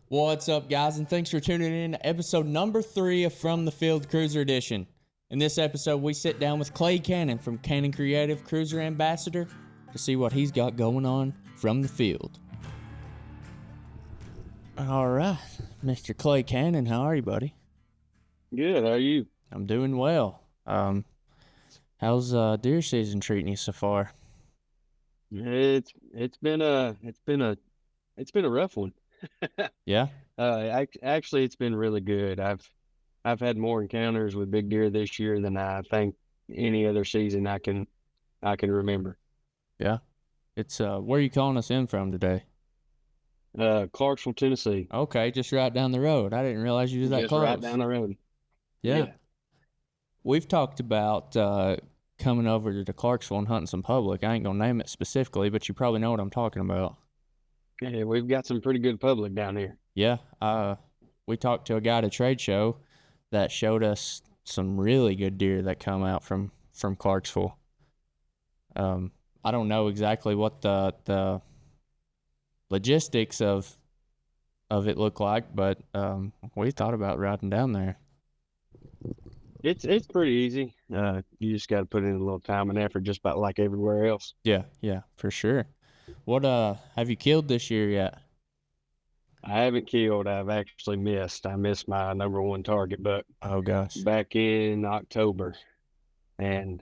What's up, guys, and thanks for tuning in to episode number 3 of From the Field CRÜZR Edition. In this episode, we sit down with Clay Cannon from Cannon Creative CRÜZR Ambassador to see what he's got going on from the field. All right, Mr. Clay Cannon, how are you, buddy? Good. How are you? I'm doing well. How's deer season treating you so far? It's been a rough one. Yeah? Actually, it's been really good. I've had more encounters with big deer this year than I think any other season I can remember. Yeah? It's where are you calling us in from today? Clarksville, Tennessee. Okay, just right down the road. I didn't realize you was that Just close. right down the road. Yeah. We've talked about coming over to Clarksville and hunting some public. I ain't gonna name it specifically, but you probably know what I'm talking about. Yeah, we've got some pretty good public down here. Yeah. We talked to a guy at a trade show that showed us some really good deer that come out from Clarksville. I don't know exactly what the logistics of it look like, but we thought about riding down there. It's pretty easy. You just got to put in a little time and effort, just about like everywhere else. Yeah, for sure. What have you killed this year yet? I haven't killed. I've actually missed. I missed my number one target buck. Oh gosh. Back in October, and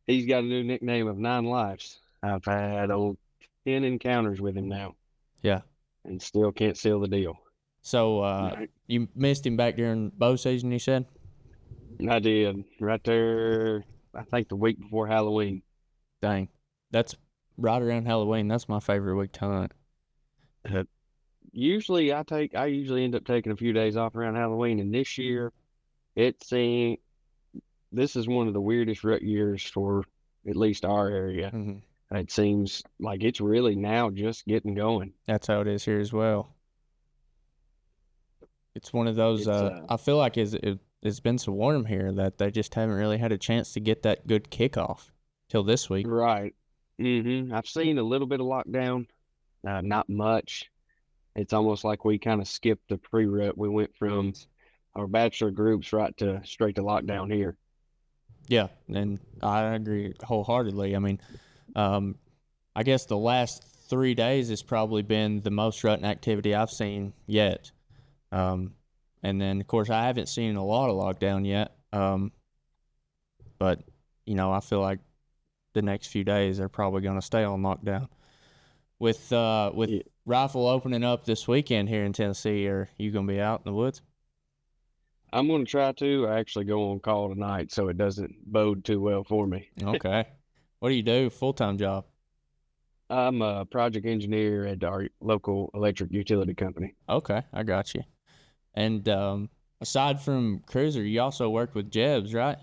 he's got a new nickname of 9 Lives. I've had 10 encounters with him now. Yeah. And still can't seal the deal. So you missed him back during bow season, you said? I did. Right there, I think the week before Halloween. Dang. That's right around Halloween. That's my favorite week to hunt. Usually I usually end up taking a few days off around Halloween, and this year this is one of the weirdest rut years for at least our area. Mm-hmm. It seems like it's really now just getting going. That's how it is here as well. It's one of those, I feel like it's been so warm here that they just haven't really had a chance to get that good kickoff till this week. Right. Mm-hmm. I've seen a little bit of lockdown, not much. It's almost like we kind of skipped the pre-rut. We went from our bachelor groups straight to lockdown here. Yeah, and I agree wholeheartedly. I mean, I guess the last 3 days has probably been the most rutting activity I've seen yet. And then, of course, I haven't seen a lot of lockdown yet. But, I feel like the next few days they're probably going to stay on lockdown. With rifle opening up this weekend here in Tennessee, are you going to be out in the woods? I'm going to try to. I actually go on call tonight, so it doesn't bode too well for me. Okay. What do you do? Full-time job? I'm a project engineer at our local electric utility company. Okay, I got you. And aside from CRÜZR, you also work with Jebs, right?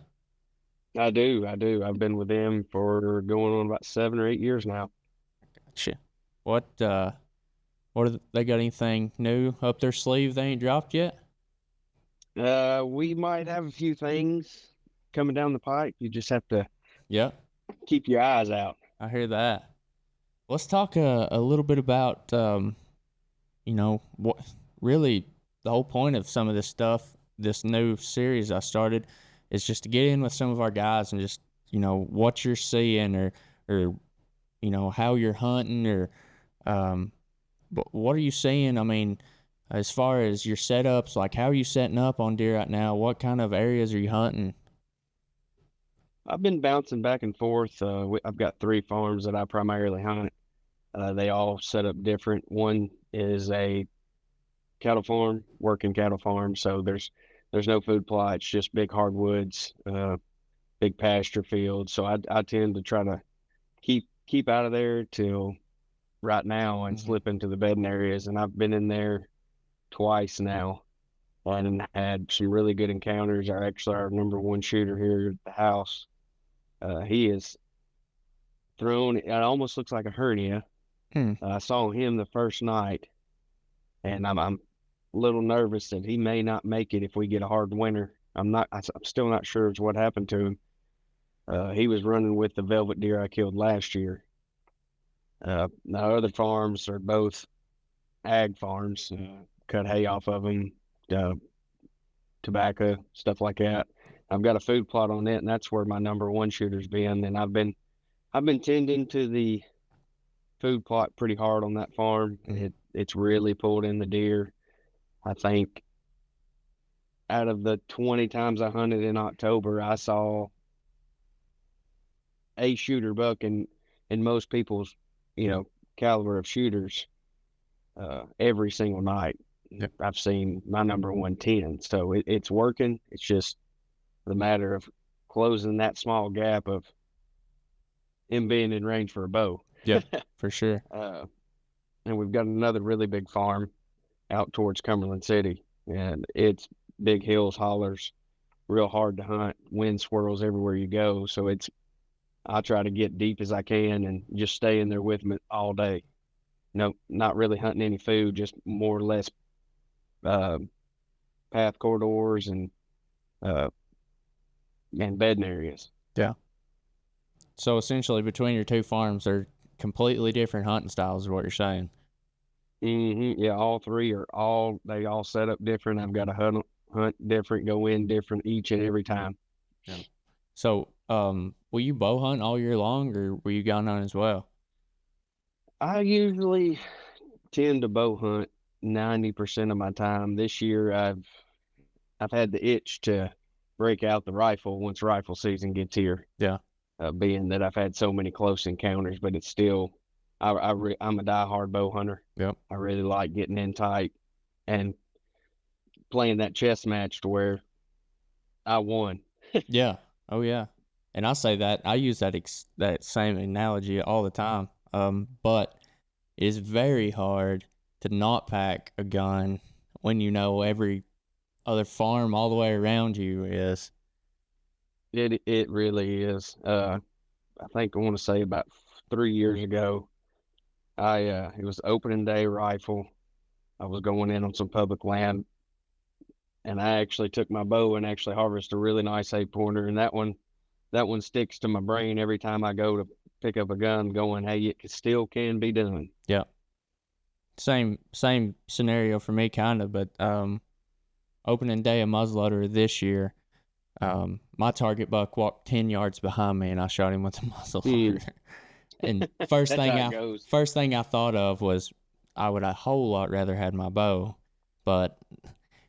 I do. I've been with them for going on about 7 or 8 years now. Gotcha. What they got anything new up their sleeve they ain't dropped yet? We might have a few things coming down the pipe. You just have to keep your eyes out. I hear that. Let's talk a little bit about, what really the whole point of some of this stuff, this new series I started, is just to get in with some of our guys and just, what you're seeing or how you're hunting or what are you seeing? I mean, as far as your setups, like how are you setting up on deer right now? What kind of areas are you hunting? I've been bouncing back and forth. I've got 3 farms that I primarily hunt. They all set up different. One is a cattle farm, working cattle farm. So there's no food plot. It's just big hardwoods, big pasture fields. So I tend to try to keep out of there till right now and slip into the bedding areas. And I've been in there twice now and had some really good encounters. Our number one shooter here at the house, he is thrown. It almost looks like a hernia. I saw him the first night, and I'm a little nervous that he may not make it if we get a hard winter. I'm still not sure what happened to him. He was running with the velvet deer I killed last year. The other farms are both ag farms. cut hay off of them, tobacco, stuff like that. I've got a food plot on it, and that's where my number one shooter's been. And I've been tending to the food plot pretty hard on that farm. It's really pulled in the deer. I think out of the 20 times I hunted in October, I saw a shooter buck in most people's, caliber of shooters, every single night. Yep. I've seen my number 110. So it's working. It's just the matter of closing that small gap of him being in range for a bow. Yeah, for sure. And we've got another really big farm out towards Cumberland City, and it's big hills, hollers, real hard to hunt, wind swirls everywhere you go. So I try to get deep as I can and just stay in there with them all day. No, not really hunting any food, just more or less path corridors and bedding areas. Yeah. So essentially, between your two farms, they're completely different hunting styles, is what you're saying. Yeah, all three they all set up different. I've got to hunt different, go in different each and every time. Yeah. So, will you bow hunt all year long, or will you gun hunt as well? I usually tend to bow hunt 90% of my time. This year, I've had the itch to break out the rifle once rifle season gets here. Yeah. Being that I've had so many close encounters, but it's still, I'm a diehard bow hunter. Yep. I really like getting in tight and playing that chess match to where I won. Yeah. Oh yeah. And I say that I use that same analogy all the time. But it's very hard to not pack a gun when you know every other farm all the way around you is. It really is. I think I want to say about 3 years ago, it was opening day rifle. I was going in on some public land, and I actually took my bow and actually harvested a really nice 8-pointer. And that one sticks to my brain every time I go to pick up a gun, going, "Hey, it still can be done." Yeah. Same scenario for me, kind of. But opening day of muzzleloader this year, my target buck walked 10 yards behind me, and I shot him with a muzzleloader. And first thing I thought of was I would a whole lot rather had my bow, but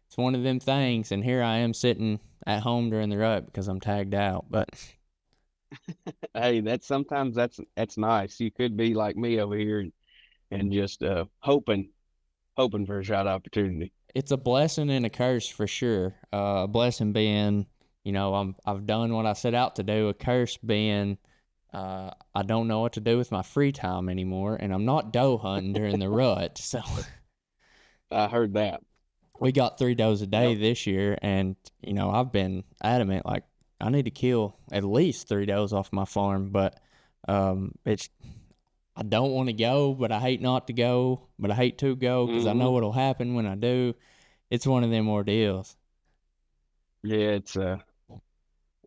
it's one of them things. And here I am sitting at home during the rut because I'm tagged out. But Hey, sometimes that's nice. You could be like me over here and just hoping for a shot opportunity. it's a blessing and a curse for sure. A blessing being, I've done what I set out to do. A curse being, I don't know what to do with my free time anymore, and I'm not doe hunting during the rut. So I heard that. we got 3 does a day this year, and I've been adamant like I need to kill at least 3 does off my farm, but I don't want to go, but I hate not to go, but I hate to go because I know what'll happen when I do. It's one of them ordeals. Yeah,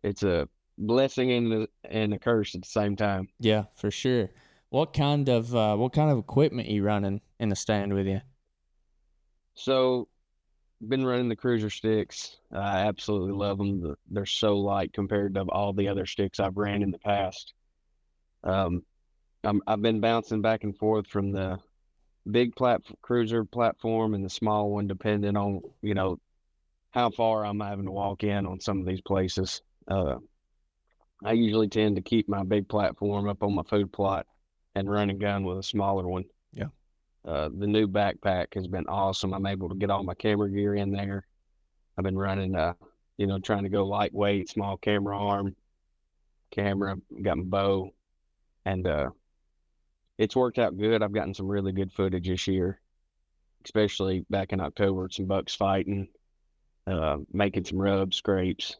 it's a blessing and a curse at the same time. Yeah, for sure. What kind of equipment you running in the stand with you? So, been running the CRÜZR sticks. I absolutely love them. They're so light compared to all the other sticks I've ran in the past. I've been bouncing back and forth from the big CRÜZR platform and the small one, depending on how far I'm having to walk in on some of these places. I usually tend to keep my big platform up on my food plot and run and gun with a smaller one. Yeah. The new backpack has been awesome. I'm able to get all my camera gear in there. I've been running, trying to go lightweight, small camera arm, got my bow, and it's worked out good. I've gotten some really good footage this year, especially back in October, some bucks fighting, making some rub scrapes.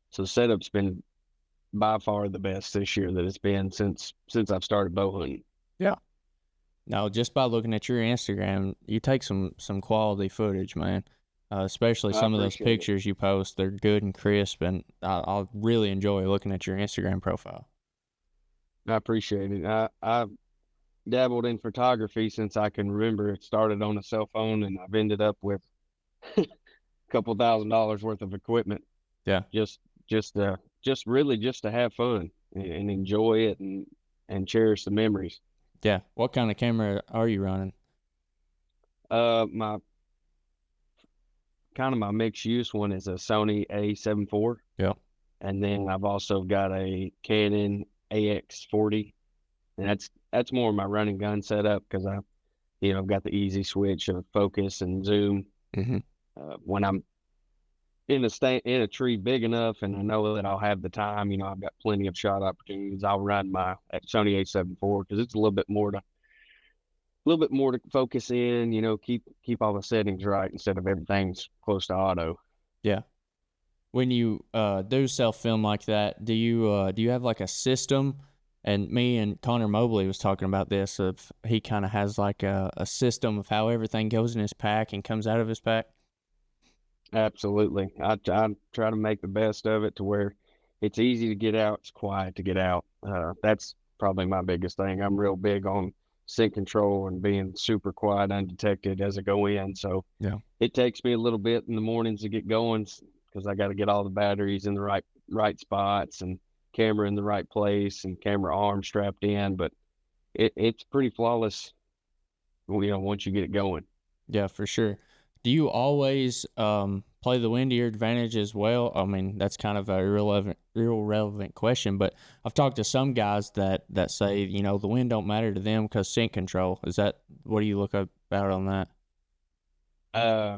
So the setup's been by far the best this year that it's been since I've started bow hunting. Yeah. No, just by looking at your Instagram, you take some quality footage, man. Especially some of those pictures you post. They're good and crisp, and I really enjoy looking at your Instagram profile. I appreciate it. dabbled in photography since I can remember. It started on a cell phone, and I've ended up with a couple $1,000s worth of equipment. Yeah. Just really just to have fun and enjoy it and cherish the memories. Yeah. What kind of camera are you running? My kind of my mixed use one is a Sony A74, Yep. and then I've also got a Canon AX40, and that's more of my running gun setup because I've got the easy switch of focus and zoom. Mm-hmm. When I'm in a tree big enough, and I know that I'll have the time, I've got plenty of shot opportunities. I'll run my Sony A74 because it's a little bit more to focus in. Keep all the settings right instead of everything's close to auto. Yeah. When you do self film like that, do you have like a system? And me and Connor Mobley was talking about this. Of he kind of has like a system of how everything goes in his pack and comes out of his pack. Absolutely. I try to make the best of it to where it's easy to get out, it's quiet to get out. That's probably my biggest thing. I'm real big on scent control and being super quiet, undetected as I go in. So Yeah. it takes me a little bit in the mornings to get going because I got to get all the batteries in the right spots and camera in the right place and camera arm strapped in. But it's pretty flawless, once you get it going. Yeah, for sure. Do you always play the wind to your advantage as well? I mean, that's kind of a real relevant question, but I've talked to some guys that say, the wind don't matter to them because scent control. What do you look about on that? Uh,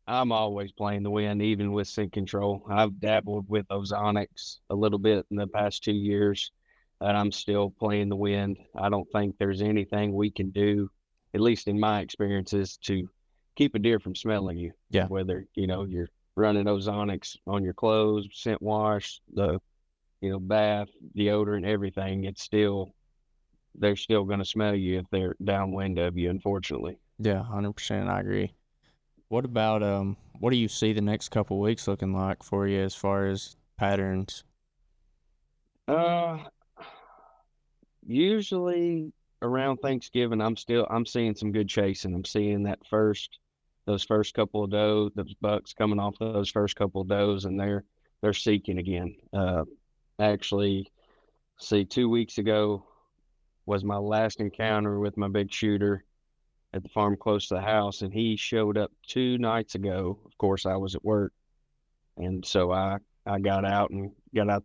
I'm always playing the wind, even with sync control. I've dabbled with ozonics a little bit in the past 2 years, and I'm still playing the wind. I don't think there's anything we can do, at least in my experiences, to keep a deer from smelling you. Yeah. Whether, you're running ozonics on your clothes, scent wash, the, bath, deodorant, everything, they're still going to smell you if they're downwind of you, unfortunately. Yeah, 100%. I agree. What about what do you see the next couple weeks looking like for you as far as patterns? Uh, Usually around Thanksgiving, I'm seeing some good chasing. I'm seeing those first couple of does, those bucks coming off those first couple of does, and they're seeking again. Actually, see, 2 weeks ago was my last encounter with my big shooter at the farm close to the house, and he showed up 2 nights ago. Of course, I was at work, and so I got out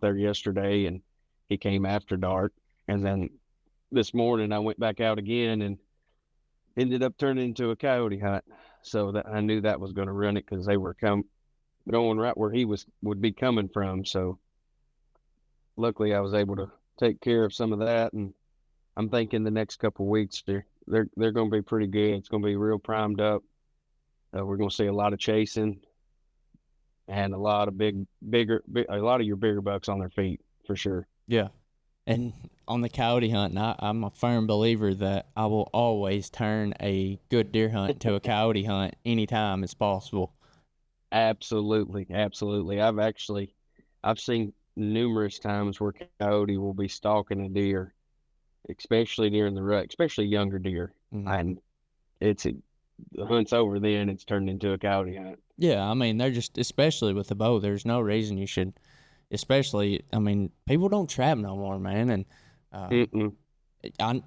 there yesterday, and he came after dark, and then this morning I went back out again and ended up turning into a coyote hunt. So that I knew that was going to run it because they were going right where he would be coming from. So luckily I was able to take care of some of that, and I'm thinking the next couple of weeks they're going to be pretty good. It's going to be real primed up. We're going to see a lot of chasing and a lot of a lot of your bigger bucks on their feet for sure. Yeah. And on the coyote hunt, I'm a firm believer that I will always turn a good deer hunt to a coyote hunt anytime it's possible. Absolutely, absolutely. I've seen numerous times where coyote will be stalking a deer, especially during the rut, especially younger deer, Mhm. and the hunt's over. Then it's turned into a coyote hunt. Yeah, I mean, they're just, especially with the bow, there's no reason you should, especially, I mean, people don't trap no more, man. And Mm-mm.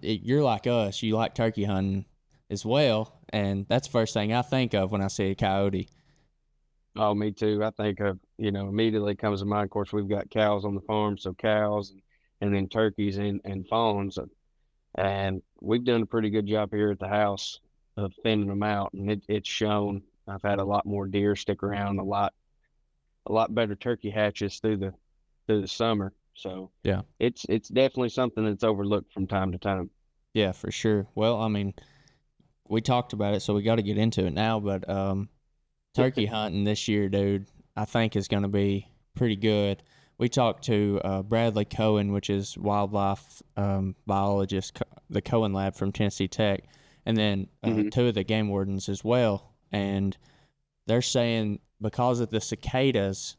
you're like us, you like turkey hunting as well. And that's the first thing I think of when I see a coyote. Oh, me too. I think of, immediately comes to mind. Of course, we've got cows on the farm, so cows and then turkeys and fawns, and we've done a pretty good job here at the house of thinning them out, and it's shown. I've had a lot more deer stick around, a lot better turkey hatches through the summer. So Yeah. it's definitely something that's overlooked from time to time. Yeah, for sure. Well, I mean, we talked about it, so we got to get into it now. But turkey hunting this year, dude, I think is going to be pretty good. We talked to Bradley Cohen, which is wildlife biologist, the Cohen Lab from Tennessee Tech, and then Mhm. two of the game wardens as well. And they're saying because of the cicadas,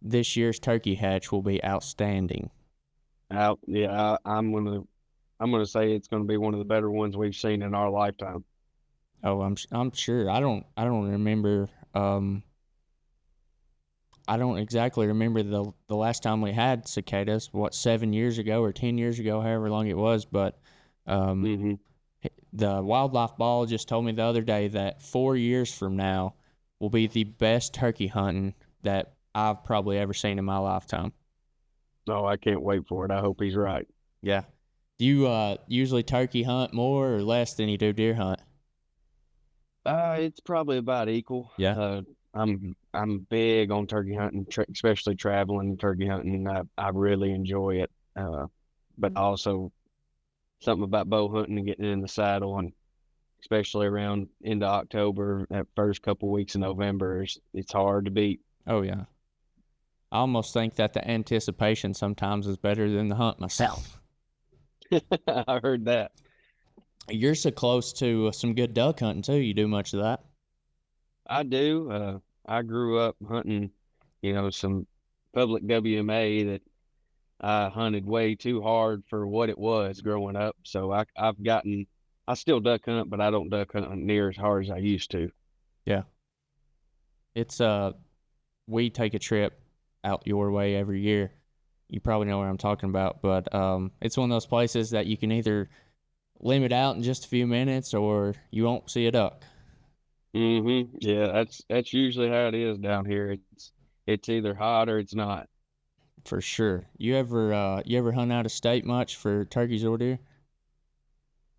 this year's turkey hatch will be outstanding. Yeah, I'm gonna. I'm going to say it's going to be one of the better ones we've seen in our lifetime. Oh, I'm sure. I don't remember. I don't exactly remember the last time we had cicadas. What, 7 years ago or 10 years ago, however long it was. But um, Hmm. the wildlife biologist told me the other day that 4 years from now will be the best turkey hunting that I've probably ever seen in my lifetime. Oh, I can't wait for it. I hope he's right. Yeah. Do you usually turkey hunt more or less than you do deer hunt? It's probably about equal. Yeah. I'm big on turkey hunting, especially traveling turkey hunting. I really enjoy it. But also something about bow hunting and getting in the saddle, and especially around into October, that first couple weeks in November, it's hard to beat. Oh yeah. I almost think that the anticipation sometimes is better than the hunt myself. I heard that. You're so close to some good duck hunting too. You do much of that? I do. I grew up hunting, some public WMA that I hunted way too hard for what it was growing up. So I still duck hunt, but I don't duck hunt near as hard as I used to. Yeah. It's we take a trip out your way every year. You probably know where I'm talking about, but it's one of those places that you can either limit out in just a few minutes or you won't see a duck. Yeah, that's usually how it is down here. It's either hot or it's not. For sure. You ever hunt out of state much for turkeys or deer?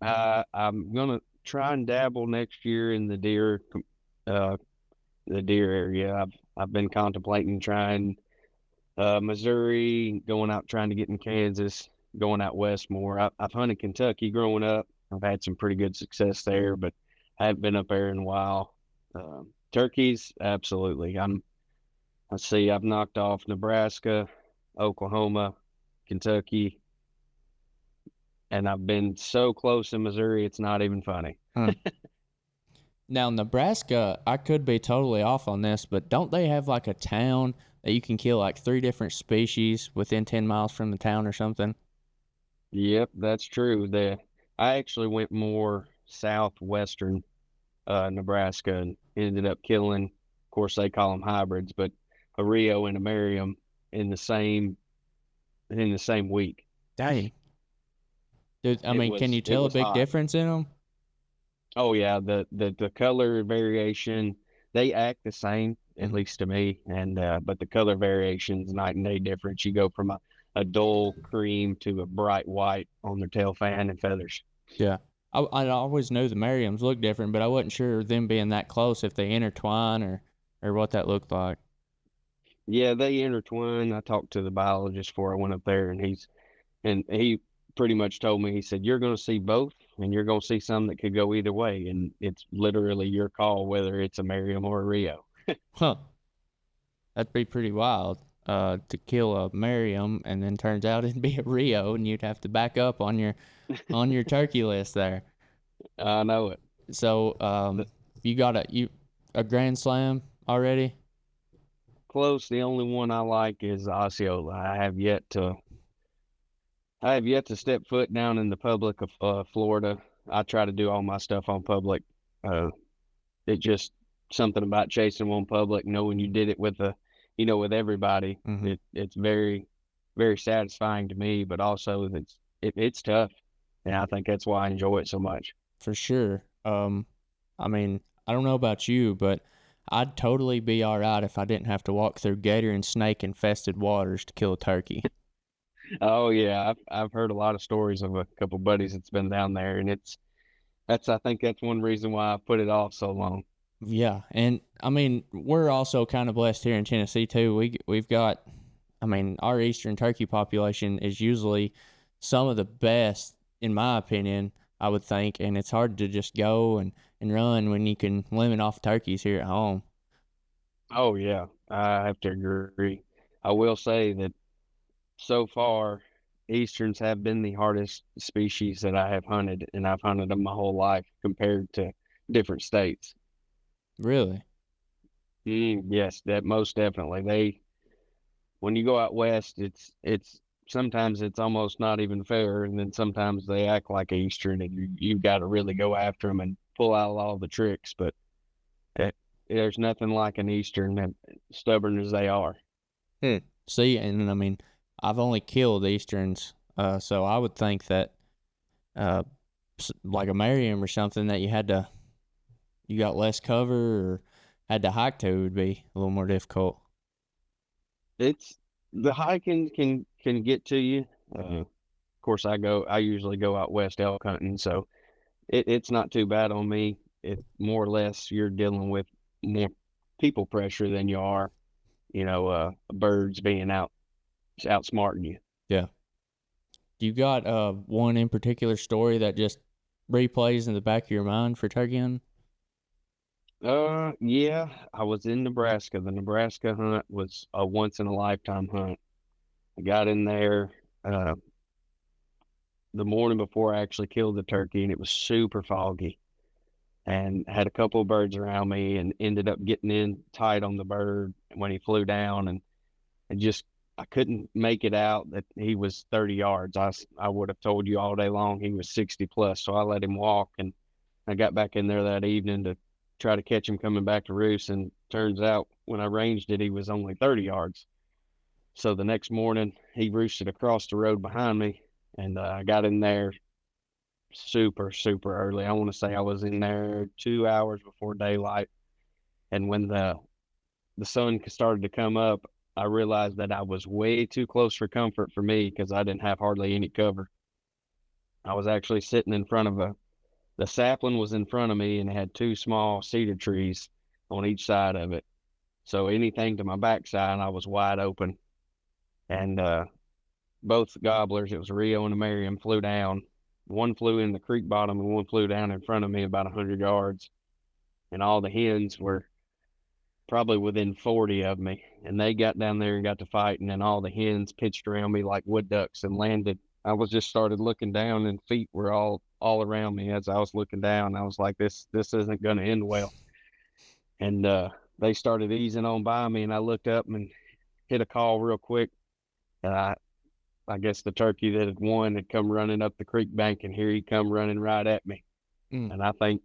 I'm gonna try and dabble next year in uh, the deer area. I've been contemplating trying Missouri, going out trying to get in Kansas, going out west more. I've hunted Kentucky growing up. I've had some pretty good success there, but I haven't been up there in a while. Turkeys, absolutely. I see. I've knocked off Nebraska, Oklahoma, Kentucky, and I've been so close in Missouri, it's not even funny. Huh. Now, Nebraska, I could be totally off on this, but don't they have like a town that you can kill like three different species within 10 miles from the town or something? Yep, that's true. I actually went more southwestern Nebraska and ended up killing. Of course, they call them hybrids, but a Rio and a Merriam in the same week. Dang. Dude, I It mean, can was you it tell a was big hot. difference in them? Oh yeah, the color variation, they act the same, at Mhm. least to me, and but the color variation's night and day difference. You go from a dull cream to a bright white on their tail fan and feathers. Yeah. I always knew the Merriams looked different, but I wasn't sure them being that close if they intertwine or what that looked like. Yeah, they intertwine. I talked to the biologist before I went up there, and he pretty much told me, he said, you're going to see both, and you're going to see some that could go either way, and it's literally your call whether it's a Merriam or a Rio. Huh. That'd be pretty wild. To kill a Merriam and then turns out it'd be a Rio and you'd have to back up on your turkey list there. I know it. So The, you got a Grand Slam already? Close. The only one I like is Osceola. I have yet to step foot down in the public of Florida. I try to do all my stuff on public. Uh, it just something about chasing one public, knowing you did it with everybody. Mm-hmm. It's very, very satisfying to me, but also it's tough, and I think that's why I enjoy it so much. For sure. I mean, I don't know about you, but I'd totally be all right if I didn't have to walk through gator and snake infested waters to kill a turkey. Oh yeah, I've heard a lot of stories of a couple buddies that's been down there, and I think that's one reason why I put it off so long. Yeah, and I mean, we're also kind of blessed here in Tennessee too. We've got, I mean, our eastern turkey population is usually some of the best, in my opinion, I would think, and it's hard to just go and run when you can limit off turkeys here at home. Oh yeah, I have to agree. I will say that so far, Easterns have been the hardest species that I have hunted, and I've hunted them my whole life compared to different states. Really? Yes, that most definitely. When you go out west, it's sometimes it's almost not even fair, and then sometimes they act like Eastern, and you've got to really go after them and pull out all the tricks. But it, there's nothing like an Eastern, that stubborn as they are. Hmm. See, and I mean, I've only killed Easterns, so I would think that, uh, like a Merriam or something that you got less cover or had to hike to would be a little more difficult. It's the hiking can get to you. Of course, I usually go out west elk hunting, so it's not too bad on me. It more or less you're dealing with more people pressure than you are, birds being outsmarting you. Yeah. You got one in particular story that just replays in the back of your mind for turkey hunting? Yeah, I was in Nebraska. The Nebraska hunt was a once in a lifetime hunt. I got in there uh the morning before I actually killed the turkey, and it was super foggy, and had a couple of birds around me, and ended up getting in tight on the bird when he flew down, and just I couldn't make it out that he was 30 yards. I would have told you all day long he was 60 plus, so I let him walk, and I got back in there that evening to try to catch him coming back to roost, and turns out when I ranged it, he was only 30 yards. So the next morning, he roosted across the road behind me, and I got in there super, super early. I want to say I was in there 2 hours before daylight. And when the sun started to come up, I realized that I was way too close for comfort for me because I didn't have hardly any cover. I was actually sitting in front of the sapling was in front of me, and it had two small cedar trees on each side of it. So anything to my backside, I was wide open. And both gobblers, it was Rio and a Merriam, flew down. One flew in the creek bottom, and one flew down in front of me about 100 yards. And all the hens were probably within 40 of me. And they got down there and got to fighting, and all the hens pitched around me like wood ducks and landed. I was just started looking down, and feet were all around me as I was looking down. I was like, this isn't going to end well. And they started easing on by me, and I looked up and hit a call real quick. And I guess the turkey that had won had come running up the creek bank, and here he come running right at me. Mm. And I think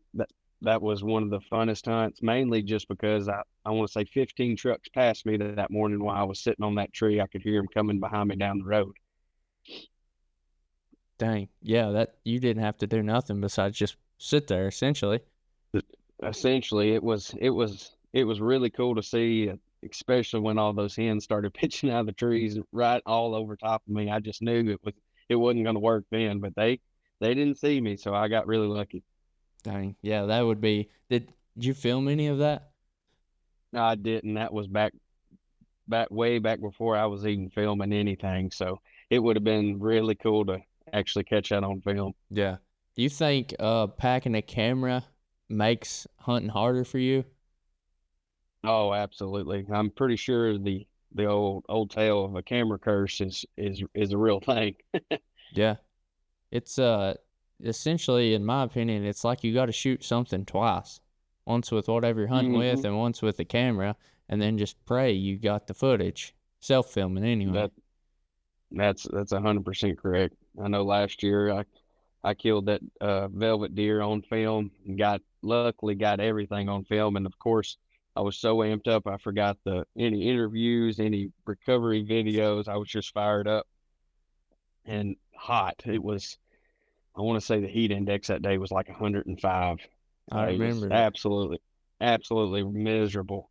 that was one of the funnest hunts, mainly just because I want to say 15 trucks passed me that morning while I was sitting on that tree. I could hear him coming behind me down the road. Dang. Yeah, that you didn't have to do nothing besides just sit there essentially. Essentially, it was really cool to see, especially when all those hens started pitching out of the trees right all over top of me. I just knew it wasn't going to work then, but they didn't see me, so I got really lucky. Dang. Yeah, that would be. Did you film any of that? No, I didn't. That was back way back before I was even filming anything, so it would have been really cool to actually catch that on film. Yeah. Do you think packing a camera makes hunting harder for you? Oh, absolutely. I'm pretty sure the old tale of a camera curse is a real thing. Yeah. It's essentially, in my opinion, it's like you got to shoot something twice. Once with whatever you're hunting Hmm. with, and once with the camera, and then just pray you got the footage. Self filming anyway. That that's 100% correct. I know last year I killed that velvet deer on film, and luckily got everything on film, and of course I was so amped up I forgot the any interviews, any recovery videos. I was just fired up and hot. It was, I want to say the heat index that day was like 105. I It was remember it. absolutely miserable.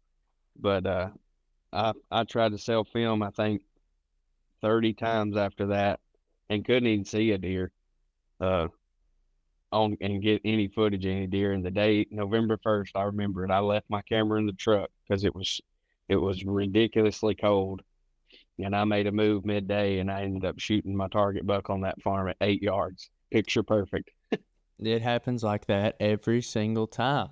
But I tried to sell film, I think 30 times after that, and couldn't even see a deer uh, on and get any footage of any deer. And the day November 1st, I remember it. I left my camera in the truck because it was ridiculously cold, and I made a move midday, and I ended up shooting my target buck on that farm at 8 yards. Picture perfect. It happens like that every single time.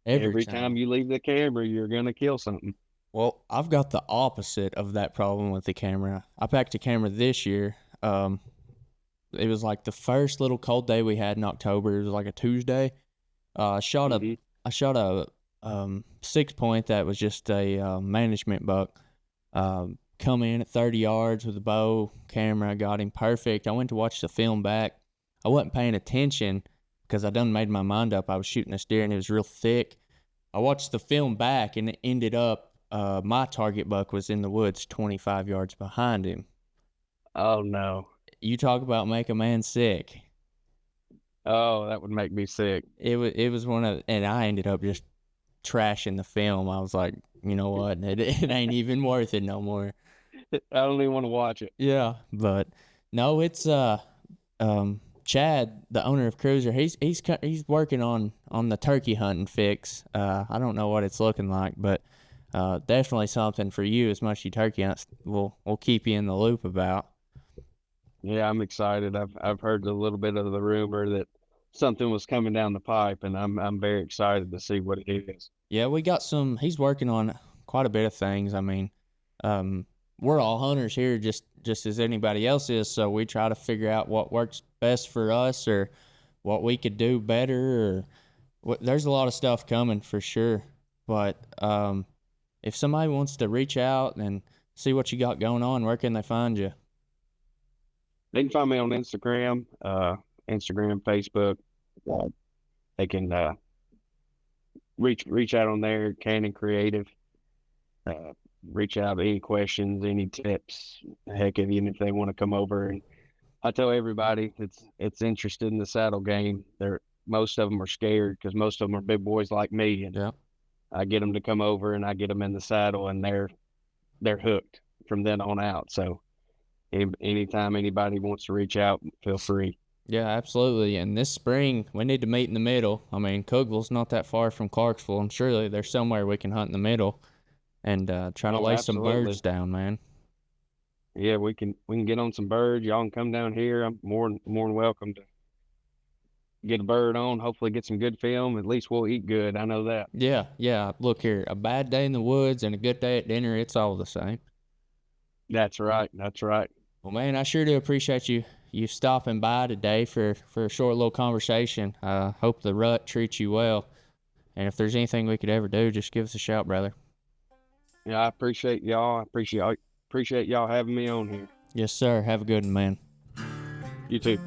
Every Every time time. you leave the camera, you're gonna kill something. Well, I've got the opposite of that problem with the camera. I packed a camera this year. It was like the first little cold day we had in October. It was like a Tuesday. I shot a Hmm. I shot a 6 point that was just a management buck. come in at 30 yards with a bow, camera, got him perfect. I went to watch the film back. I wasn't paying attention because I done made my mind up. I was shooting this deer and it was real thick. I watched the film back and it ended up my target buck was in the woods 25 yards behind him. Oh no. You talk about make a man sick. Oh, that would make me sick. It was one of, and I ended up just trashing the film. I was like, you know what? It ain't even worth it no more. I don't even want to watch it. Yeah, but no, it's Chad, the owner of CRÜZR. He's working on the turkey hunting fix. I don't know what it's looking like, but definitely something for you as much as you turkey hunt. We'll keep you in the loop about. Yeah, I'm excited. I've heard a little bit of the rumor that something was coming down the pipe, and I'm very excited to see what it is. Yeah, we got some. He's working on quite a bit of things. I mean, we're all hunters here, just as anybody else is. So we try to figure out what works best for us, or what we could do better. Or there's a lot of stuff coming for sure. But if somebody wants to reach out and see what you got going on, where can they find you? They can find me on Instagram, Facebook. They can reach out on there, Cannon Creative. Reach out any questions, any tips. Heck, even if they want to come over, and I tell everybody it's interested in the saddle game. Most of them are scared because most of them are big boys like me, and Yeah. I get them to come over and I get them in the saddle, and they're hooked from then on out. So anytime anybody wants to reach out, feel free. Yeah, absolutely. And this spring, we need to meet in the middle. I mean, Cookville's not that far from Clarksville, and surely there's somewhere we can hunt in the middle and try to Oh, lay some absolutely. birds down, man. Yeah, we can get on some birds. Y'all can come down here. I'm more than welcome to get a bird on. Hopefully, get some good film. At least we'll eat good. I know that. Yeah. Look here, a bad day in the woods and a good day at dinner, it's all the same. That's right. That's right. Well, man, I sure do appreciate you stopping by today for a short little conversation. Hope the rut treats you well. And if there's anything we could ever do, just give us a shout, brother. Yeah, I appreciate y'all. I appreciate y'all having me on here. Yes, sir. Have a good one, man. You too.